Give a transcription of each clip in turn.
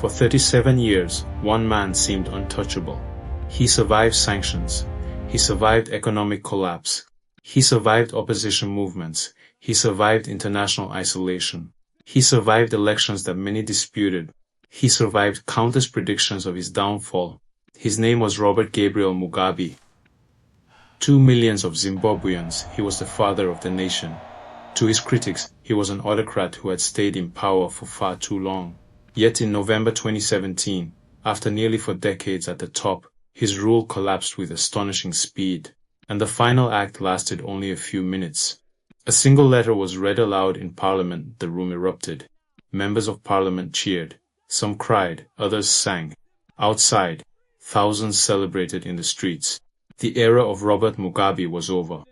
For 37 years, one man seemed untouchable. He survived sanctions. He survived economic collapse. He survived opposition movements. He survived international isolation. He survived elections that many disputed. He survived countless predictions of his downfall. His name was Robert Gabriel Mugabe. To millions of Zimbabweans, he was the father of the nation. To his critics, he was an autocrat who had stayed in power for far too long. Yet in November 2017, after nearly 4 decades at the top, his rule collapsed with astonishing speed, and the final act lasted only a few minutes. A single letter was read aloud in Parliament. The room erupted. Members of Parliament cheered. Some cried, others sang. Outside, thousands celebrated in the streets. The era of Robert Mugabe was over.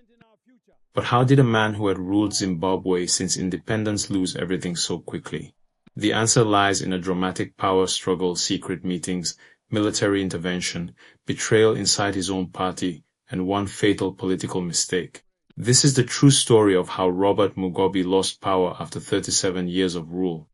But how did a man who had ruled Zimbabwe since independence lose everything so quickly? The answer lies in a dramatic power struggle, secret meetings, military intervention, betrayal inside his own party, and one fatal political mistake. This is the true story of how Robert Mugabe lost power after 37 years of rule.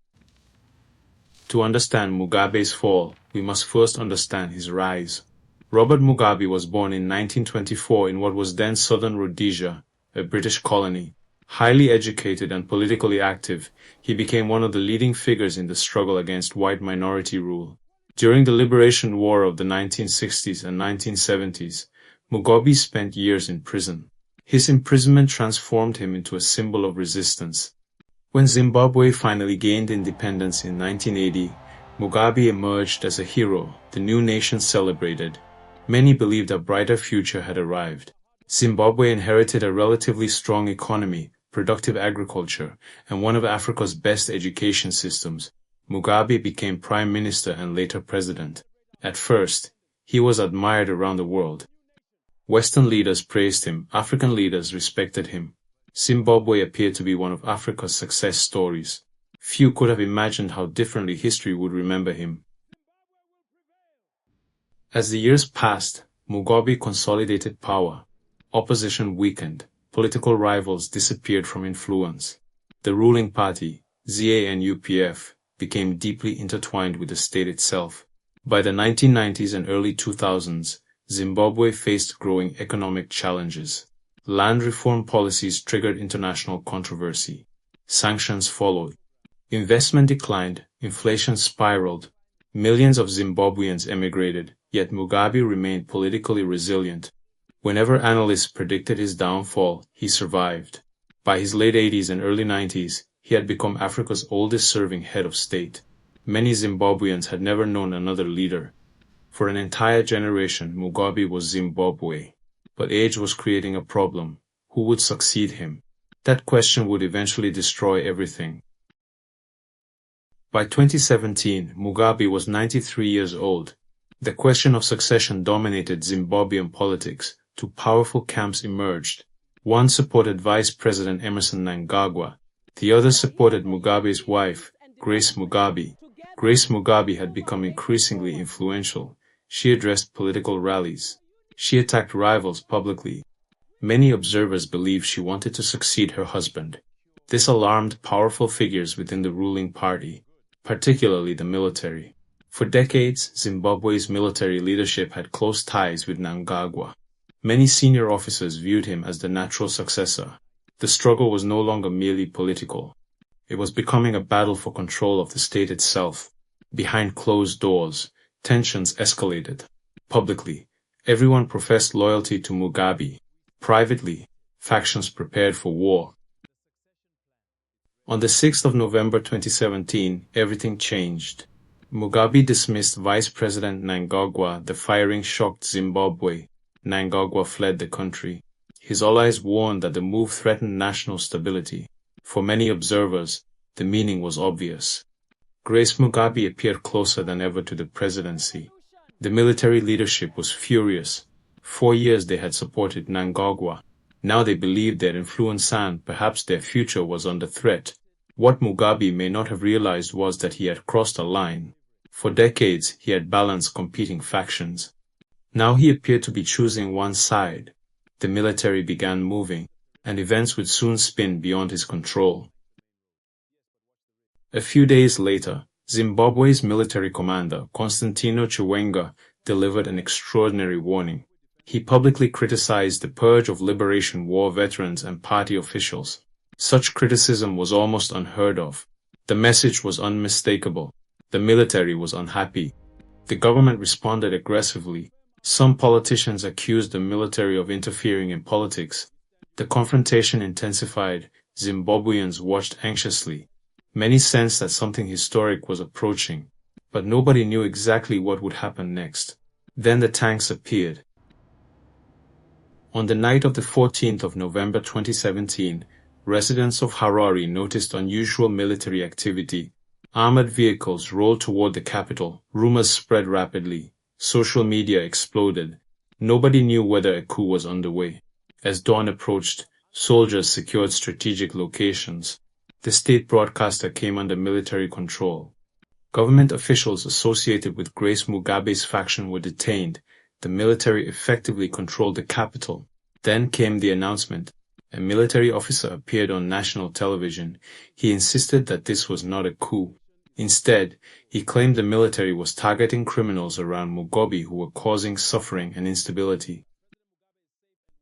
To understand Mugabe's fall, we must first understand his rise. Robert Mugabe was born in 1924 in what was then Southern Rhodesia, a British colony. Highly educated and politically active, he became one of the leading figures in the struggle against white minority rule. During the Liberation War of the 1960s and 1970s, Mugabe spent years in prison. His imprisonment transformed him into a symbol of resistance. When Zimbabwe finally gained independence in 1980, Mugabe emerged as a hero. The new nation celebrated. Many believed a brighter future had arrived. Zimbabwe inherited a relatively strong economy, productive agriculture, and one of Africa's best education systems. Mugabe became prime minister and later president. At first, he was admired around the world. Western leaders praised him, African leaders respected him. Zimbabwe appeared to be one of Africa's success stories. Few could have imagined how differently history would remember him. As the years passed, Mugabe consolidated power. Opposition weakened. Political rivals disappeared from influence. The ruling party, ZANU-PF, became deeply intertwined with the state itself. By the 1990s and early 2000s, Zimbabwe faced growing economic challenges. Land reform policies triggered international controversy. Sanctions followed. Investment declined, inflation spiraled. Millions of Zimbabweans emigrated, yet Mugabe remained politically resilient. Whenever analysts predicted his downfall, he survived. By his late 80s and early 90s, he had become Africa's oldest-serving head of state. Many Zimbabweans had never known another leader. For an entire generation, Mugabe was Zimbabwe. But age was creating a problem. Who would succeed him? That question would eventually destroy everything. By 2017, Mugabe was 93 years old. The question of succession dominated Zimbabwean politics. Two powerful camps emerged. One supported Vice President Emmerson Mnangagwa. The other supported Mugabe's wife, Grace Mugabe. Grace Mugabe had become increasingly influential. She addressed political rallies. She attacked rivals publicly. Many observers believed she wanted to succeed her husband. This alarmed powerful figures within the ruling party, particularly the military. For decades, Zimbabwe's military leadership had close ties with Mnangagwa. Many senior officers viewed him as the natural successor. The struggle was no longer merely political. It was becoming a battle for control of the state itself. Behind closed doors, tensions escalated. Publicly, everyone professed loyalty to Mugabe. Privately, factions prepared for war. On the 6th of November 2017, everything changed. Mugabe dismissed Vice President Mnangagwa. The firing shocked Zimbabwe. Mnangagwa fled the country. His allies warned that the move threatened national stability. For many observers, the meaning was obvious. Grace Mugabe appeared closer than ever to the presidency. The military leadership was furious. 4 years they had supported Mnangagwa. Now they believed their influence and perhaps their future was under threat. What Mugabe may not have realized was that he had crossed a line. For decades, he had balanced competing factions. Now he appeared to be choosing one side. The military began moving, and events would soon spin beyond his control. A few days later, Zimbabwe's military commander, Constantino Chiwenga, delivered an extraordinary warning. He publicly criticized the purge of Liberation War veterans and party officials. Such criticism was almost unheard of. The message was unmistakable. The military was unhappy. The government responded aggressively. Some politicians accused the military of interfering in politics. The confrontation intensified. Zimbabweans watched anxiously. Many sensed that something historic was approaching, but nobody knew exactly what would happen next. Then the tanks appeared. On the night of the 14th of November 2017, residents of Harare noticed unusual military activity. Armored vehicles rolled toward the capital. Rumors spread rapidly. Social media exploded. Nobody knew whether a coup was underway. As dawn approached, soldiers secured strategic locations. The state broadcaster came under military control. Government officials associated with Grace Mugabe's faction were detained. The military effectively controlled the capital. Then came the announcement. A military officer appeared on national television. He insisted that this was not a coup. Instead, he claimed the military was targeting criminals around Mugabe who were causing suffering and instability.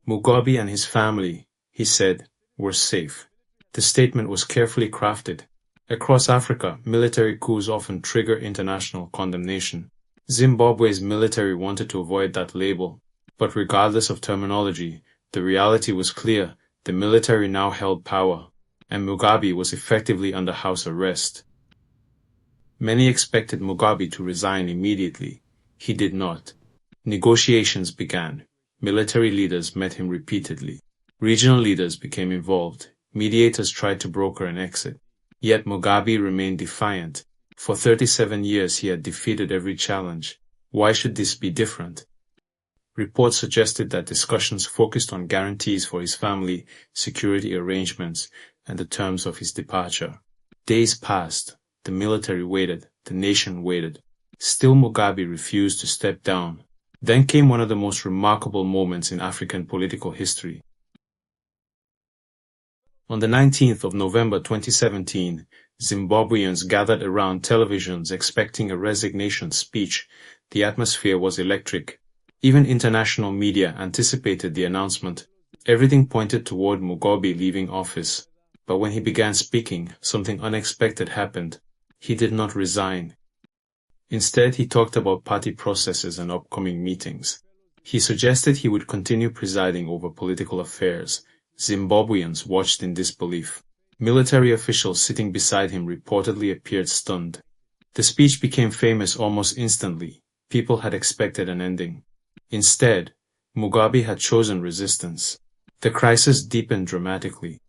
Mugabe and his family, he said, were safe. The statement was carefully crafted. Across Africa, military coups often trigger international condemnation. Zimbabwe's military wanted to avoid that label. But regardless of terminology, the reality was clear. The military now held power, and Mugabe was effectively under house arrest. Many expected Mugabe to resign immediately. He did not. Negotiations began. Military leaders met him repeatedly. Regional leaders became involved. Mediators tried to broker an exit. Yet Mugabe remained defiant. For 37 years he had defeated every challenge. Why should this be different? Reports suggested that discussions focused on guarantees for his family, security arrangements, and the terms of his departure. Days passed. The military waited. The nation waited. Still Mugabe refused to step down. Then came one of the most remarkable moments in African political history. On the 19th of November 2017, Zimbabweans gathered around televisions expecting a resignation speech. The atmosphere was electric. Even international media anticipated the announcement. Everything pointed toward Mugabe leaving office. But when he began speaking, something unexpected happened. He did not resign. Instead, he talked about party processes and upcoming meetings. He suggested he would continue presiding over political affairs. Zimbabweans watched in disbelief. Military officials sitting beside him reportedly appeared stunned. The speech became famous almost instantly. People had expected an ending. Instead, Mugabe had chosen resistance. The crisis deepened dramatically.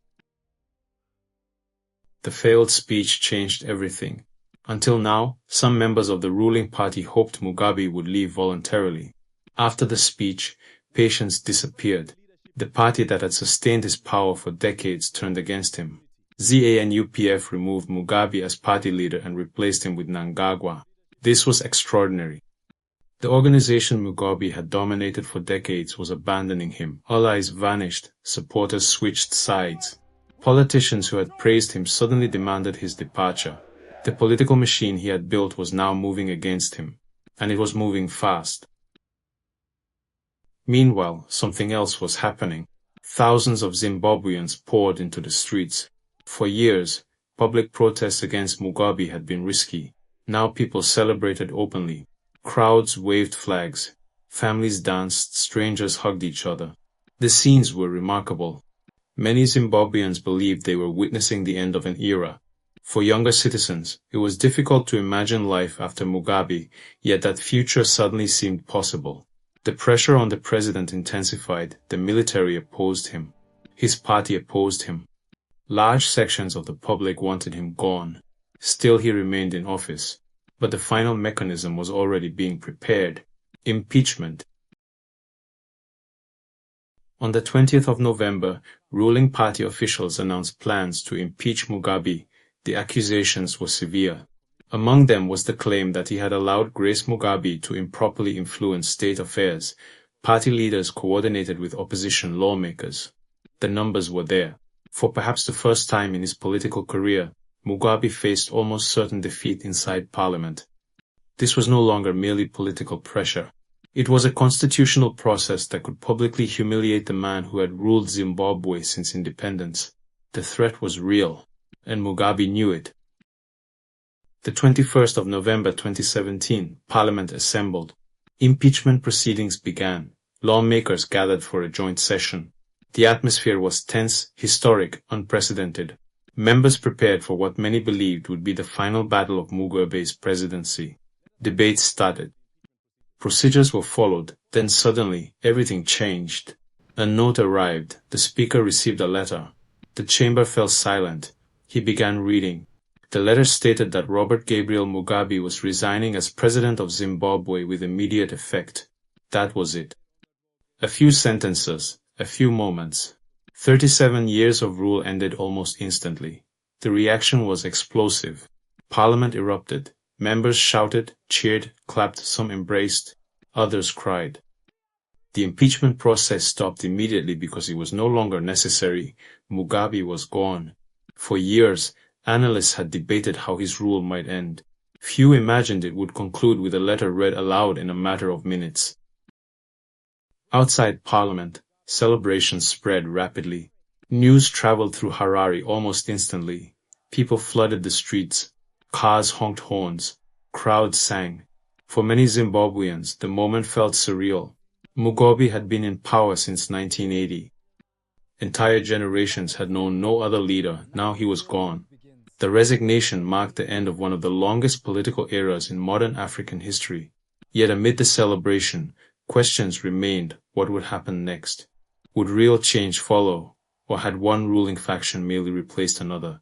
The failed speech changed everything. Until now, some members of the ruling party hoped Mugabe would leave voluntarily. After the speech, patience disappeared. The party that had sustained his power for decades turned against him. ZANU-PF removed Mugabe as party leader and replaced him with Mnangagwa. This was extraordinary. The organization Mugabe had dominated for decades was abandoning him. Allies vanished. Supporters switched sides. Politicians who had praised him suddenly demanded his departure. The political machine he had built was now moving against him, and it was moving fast. Meanwhile, something else was happening. Thousands of Zimbabweans poured into the streets. For years, public protests against Mugabe had been risky. Now people celebrated openly. Crowds waved flags. Families danced. Strangers hugged each other. The scenes were remarkable. Many Zimbabweans believed they were witnessing the end of an era. For younger citizens, it was difficult to imagine life after Mugabe, yet that future suddenly seemed possible. The pressure on the president intensified. The military opposed him. His party opposed him. Large sections of the public wanted him gone. Still he remained in office. But the final mechanism was already being prepared. Impeachment. On the 20th of November, ruling party officials announced plans to impeach Mugabe. The accusations were severe. Among them was the claim that he had allowed Grace Mugabe to improperly influence state affairs. Party leaders coordinated with opposition lawmakers. The numbers were there. For perhaps the first time in his political career, Mugabe faced almost certain defeat inside parliament. This was no longer merely political pressure. It was a constitutional process that could publicly humiliate the man who had ruled Zimbabwe since independence. The threat was real, and Mugabe knew it. The 21st of November 2017, Parliament assembled. Impeachment proceedings began. Lawmakers gathered for a joint session. The atmosphere was tense, historic, unprecedented. Members prepared for what many believed would be the final battle of Mugabe's presidency. Debates started. Procedures were followed, then suddenly, everything changed. A note arrived. The speaker received a letter. The chamber fell silent. He began reading. The letter stated that Robert Gabriel Mugabe was resigning as president of Zimbabwe with immediate effect. That was it. A few sentences, a few moments. 37 years of rule ended almost instantly. The reaction was explosive. Parliament erupted. Members shouted, cheered, clapped, some embraced, others cried. The impeachment process stopped immediately because it was no longer necessary. Mugabe was gone. For years, analysts had debated how his rule might end. Few imagined it would conclude with a letter read aloud in a matter of minutes. Outside Parliament, celebrations spread rapidly. News traveled through Harare almost instantly. People flooded the streets. Cars honked horns. Crowds sang. For many Zimbabweans, the moment felt surreal. Mugabe had been in power since 1980. Entire generations had known no other leader. Now he was gone. The resignation marked the end of one of the longest political eras in modern African history. Yet amid the celebration, questions remained. What would happen next? Would real change follow, or had one ruling faction merely replaced another?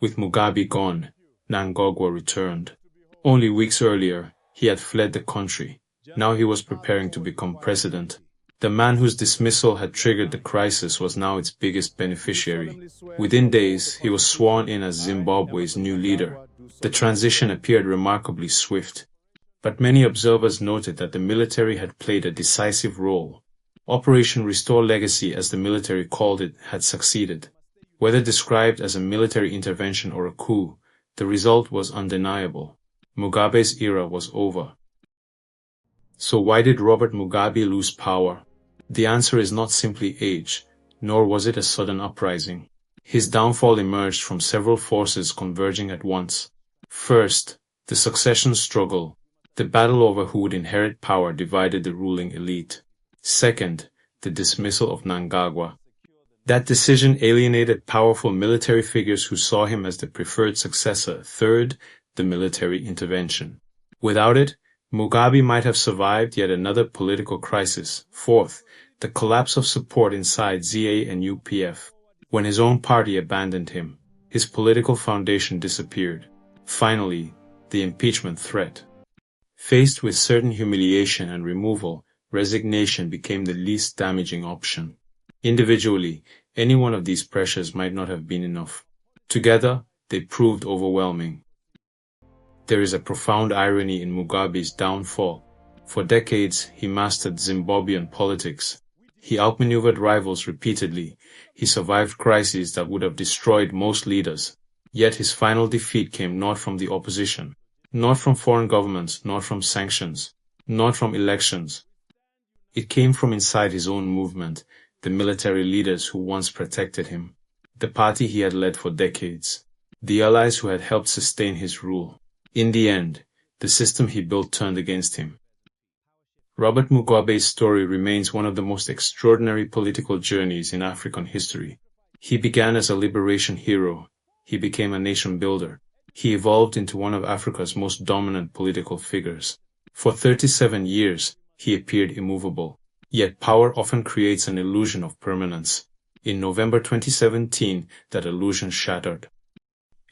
With Mugabe gone, Mnangagwa returned. Only weeks earlier, he had fled the country. Now he was preparing to become president. The man whose dismissal had triggered the crisis was now its biggest beneficiary. Within days, he was sworn in as Zimbabwe's new leader. The transition appeared remarkably swift. But many observers noted that the military had played a decisive role. Operation Restore Legacy, as the military called it, had succeeded. Whether described as a military intervention or a coup, the result was undeniable. Mugabe's era was over. So why did Robert Mugabe lose power? The answer is not simply age, nor was it a sudden uprising. His downfall emerged from several forces converging at once. First, the succession struggle. The battle over who would inherit power divided the ruling elite. Second, the dismissal of Mnangagwa. That decision alienated powerful military figures who saw him as the preferred successor. Third, the military intervention. Without it, Mugabe might have survived yet another political crisis. Fourth, the collapse of support inside ZANU-PF. When his own party abandoned him, his political foundation disappeared. Finally, the impeachment threat. Faced with certain humiliation and removal, resignation became the least damaging option. Individually, any one of these pressures might not have been enough. Together, they proved overwhelming. There is a profound irony in Mugabe's downfall. For decades, he mastered Zimbabwean politics. He outmaneuvered rivals repeatedly. He survived crises that would have destroyed most leaders. Yet his final defeat came not from the opposition, not from foreign governments, not from sanctions, not from elections. It came from inside his own movement, the military leaders who once protected him, the party he had led for decades, the allies who had helped sustain his rule. In the end, the system he built turned against him. Robert Mugabe's story remains one of the most extraordinary political journeys in African history. He began as a liberation hero. He became a nation builder. He evolved into one of Africa's most dominant political figures. For 37 years, he appeared immovable. Yet power often creates an illusion of permanence. In November 2017, that illusion shattered.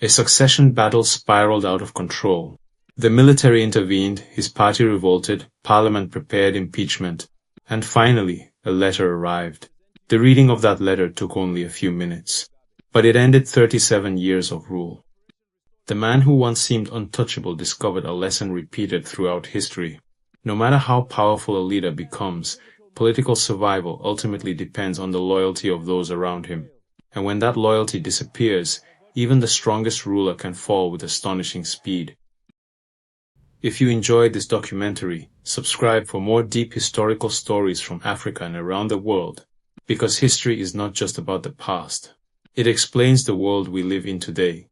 A succession battle spiraled out of control. The military intervened, his party revolted, Parliament prepared impeachment, and finally, a letter arrived. The reading of that letter took only a few minutes, but it ended 37 years of rule. The man who once seemed untouchable discovered a lesson repeated throughout history. No matter how powerful a leader becomes, political survival ultimately depends on the loyalty of those around him. And when that loyalty disappears, Even the strongest ruler can fall with astonishing speed. If you enjoyed this documentary, subscribe for more deep historical stories from Africa and around the world, because history is not just about the past. It explains the world we live in today.